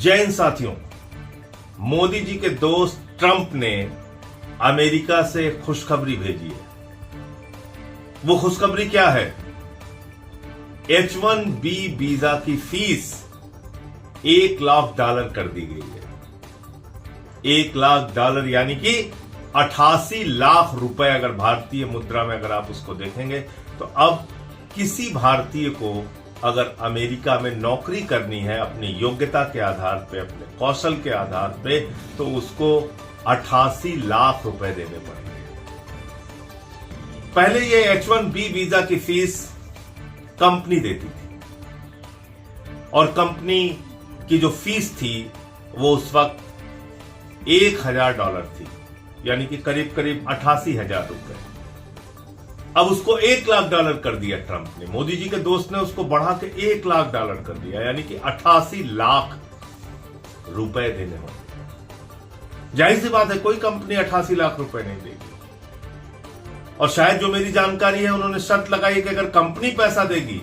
जैन साथियों, मोदी जी के दोस्त ट्रंप ने अमेरिका से खुशखबरी भेजी है। वो खुशखबरी क्या है? H-1B वीजा की फीस $1 लाख कर दी गई है। $1 लाख यानी कि 88 लाख रुपए अगर भारतीय मुद्रा में अगर आप उसको देखेंगे तो अब किसी भारतीय को अगर अमेरिका में नौकरी करनी है अपनी योग्यता के आधार पे, अपने कौशल के आधार पे, तो उसको 88 लाख रुपए देने पड़ेंगे। पहले ये H-1B वीजा की फीस कंपनी देती थी और कंपनी की जो फीस थी वो उस वक्त $1,000 थी, यानी कि करीब करीब 88,000 रुपए। अब उसको $1 लाख कर दिया ट्रंप ने। मोदी जी के दोस्त ने उसको बढ़ा के $1 लाख कर दिया, यानी कि 88 लाख रुपए देने होंगे। जाहिर सी बात है कोई कंपनी 88 लाख रुपए नहीं देगी। और शायद जो मेरी जानकारी है उन्होंने शर्त लगाई कि अगर कंपनी पैसा देगी,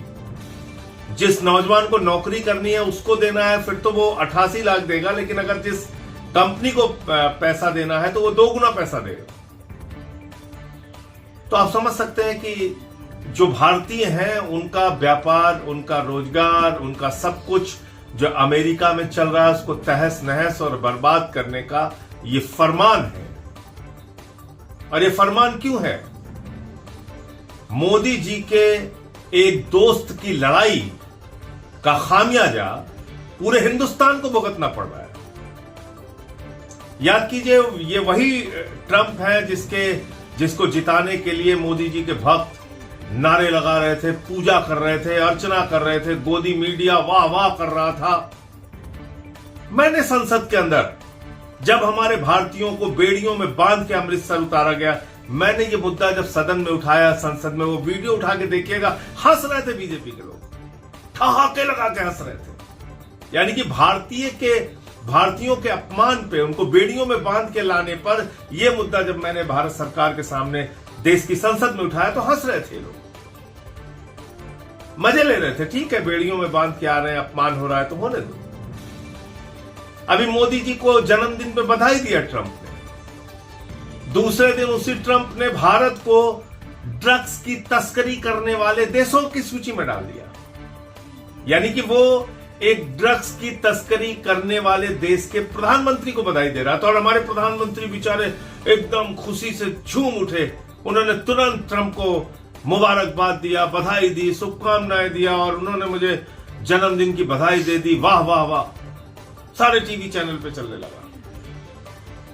जिस नौजवान को नौकरी करनी है उसको देना है, फिर तो वो 88 लाख देगा, लेकिन अगर जिस कंपनी को पैसा देना है तो वो 2 गुना पैसा देगा। तो आप समझ सकते हैं कि जो भारतीय हैं उनका व्यापार, उनका रोजगार, उनका सब कुछ जो अमेरिका में चल रहा है उसको तहस नहस और बर्बाद करने का ये फरमान है। और ये फरमान क्यों है? मोदी जी के एक दोस्त की लड़ाई का खामियाजा पूरे हिंदुस्तान को भुगतना पड़ रहा है। याद कीजिए, ये वही ट्रंप है जिसको जिताने के लिए मोदी जी के भक्त नारे लगा रहे थे, पूजा कर रहे थे, अर्चना कर रहे थे, गोदी मीडिया वाह वाह कर रहा था। मैंने संसद के अंदर जब हमारे भारतीयों को बेड़ियों में बांध के अमृतसर उतारा गया, मैंने ये मुद्दा जब सदन में उठाया, संसद में, वो वीडियो उठा के देखिएगा, हंस रहे थे बीजेपी के लोग, ठहाके लगा के हंस रहे थे। यानी कि भारतीयों के अपमान पे, उनको बेड़ियों में बांध के लाने पर यह मुद्दा जब मैंने भारत सरकार के सामने देश की संसद में उठाया तो हंस रहे थे लोग, मजे ले रहे थे। ठीक है, बेड़ियों में बांध के आ रहे हैं, अपमान हो रहा है तो होने दो। अभी मोदी जी को जन्मदिन पे बधाई दिया ट्रंप ने। दूसरे दिन उसी ट्रंप ने भारत को ड्रग्स की तस्करी करने वाले देशों की सूची में डाल दिया। यानी कि वो एक ड्रग्स की तस्करी करने वाले देश के प्रधानमंत्री को बधाई दे रहा था। और हमारे प्रधानमंत्री बेचारे एकदम खुशी से झूम उठे। उन्होंने तुरंत ट्रंप को मुबारकबाद दिया, बधाई दी, शुभकामनाएं दिया और उन्होंने मुझे जन्मदिन की बधाई दे दी। वाह वाह वाह, सारे टीवी चैनल पे चलने लगा।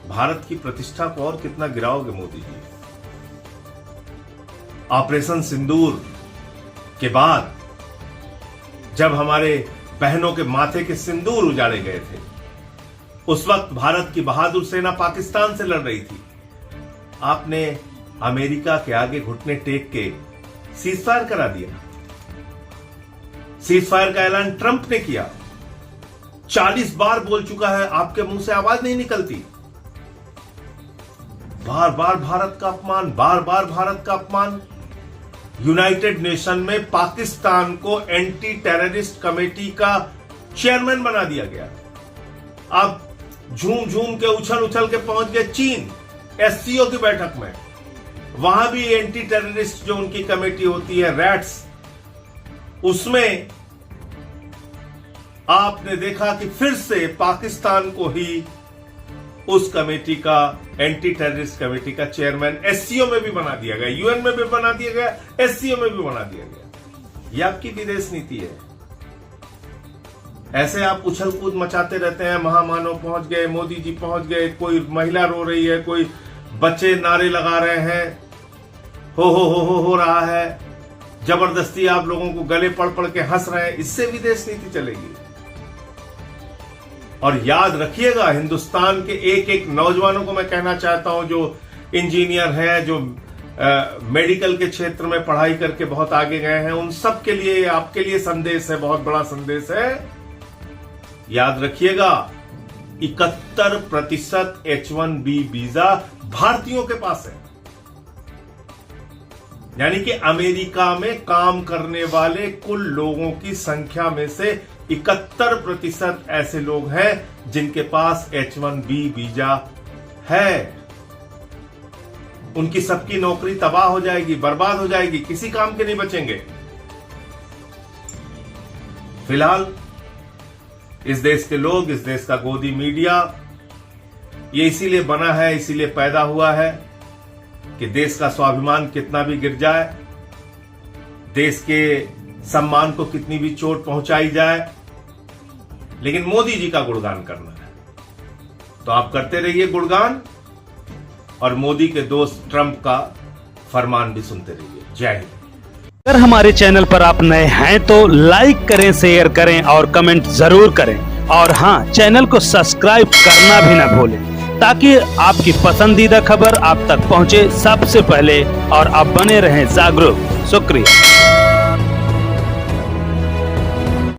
भारत की प्रतिष्ठा को और कितना गिराओगे मोदी जी? ऑपरेशन सिंदूर के बाद जब हमारे बहनों के माथे के सिंदूर उजाड़े गए थे, उस वक्त भारत की बहादुर सेना पाकिस्तान से लड़ रही थी। आपने अमेरिका के आगे घुटने टेक के सीज फायर करा दिया। सीज फायर का ऐलान ट्रंप ने किया। 40 बार बोल चुका है, आपके मुंह से आवाज नहीं निकलती। बार बार भारत का अपमान, बार बार भारत का अपमान। यूनाइटेड नेशन में पाकिस्तान को एंटी टेररिस्ट कमेटी का चेयरमैन बना दिया गया। अब झूम झूम के उछल के पहुंच गए चीन SCO की बैठक में। वहां भी एंटी टेररिस्ट जो उनकी कमेटी होती है, रैट्स, उसमें आपने देखा कि फिर से पाकिस्तान को ही उस कमेटी का, एंटी टेररिस्ट कमेटी का चेयरमैन SCO में भी बना दिया गया, UN में भी बना दिया गया, SCO में भी बना दिया गया। यह आपकी विदेश नीति है। ऐसे आप उछल कूद मचाते रहते हैं, महामानव पहुंच गए, मोदी जी पहुंच गए, कोई महिला रो रही है, कोई बच्चे नारे लगा रहे हैं, हो रहा है, जबरदस्ती आप लोगों को गले पड़ के हंस रहे हैं। इससे विदेश नीति चलेगी? और याद रखिएगा, हिंदुस्तान के एक एक नौजवानों को मैं कहना चाहता हूं जो इंजीनियर हैं, जो मेडिकल के क्षेत्र में पढ़ाई करके बहुत आगे गए हैं, उन सब के लिए, आपके लिए संदेश है, बहुत बड़ा संदेश है। याद रखिएगा, 71% H-1B वीजा भारतीयों के पास है। यानी कि अमेरिका में काम करने वाले कुल लोगों की संख्या में से 71% ऐसे लोग हैं जिनके पास H1B वीजा है। उनकी सबकी नौकरी तबाह हो जाएगी, बर्बाद हो जाएगी, किसी काम के नहीं बचेंगे। फिलहाल इस देश के लोग, इस देश का गोदी मीडिया ये इसीलिए बना है, इसीलिए पैदा हुआ है कि देश का स्वाभिमान कितना भी गिर जाए, देश के सम्मान को कितनी भी चोट पहुंचाई जाए, लेकिन मोदी जी का गुणगान करना है। तो आप करते रहिए गुणगान और मोदी के दोस्त ट्रंप का फरमान भी सुनते रहिए। जय हिंद। अगर हमारे चैनल पर आप नए हैं तो लाइक करें, शेयर करें और कमेंट जरूर करें। और हाँ, चैनल को सब्सक्राइब करना भी ना भूलें ताकि आपकी पसंदीदा खबर आप तक पहुंचे सबसे पहले और आप बने रहें जागरूक। शुक्रिया।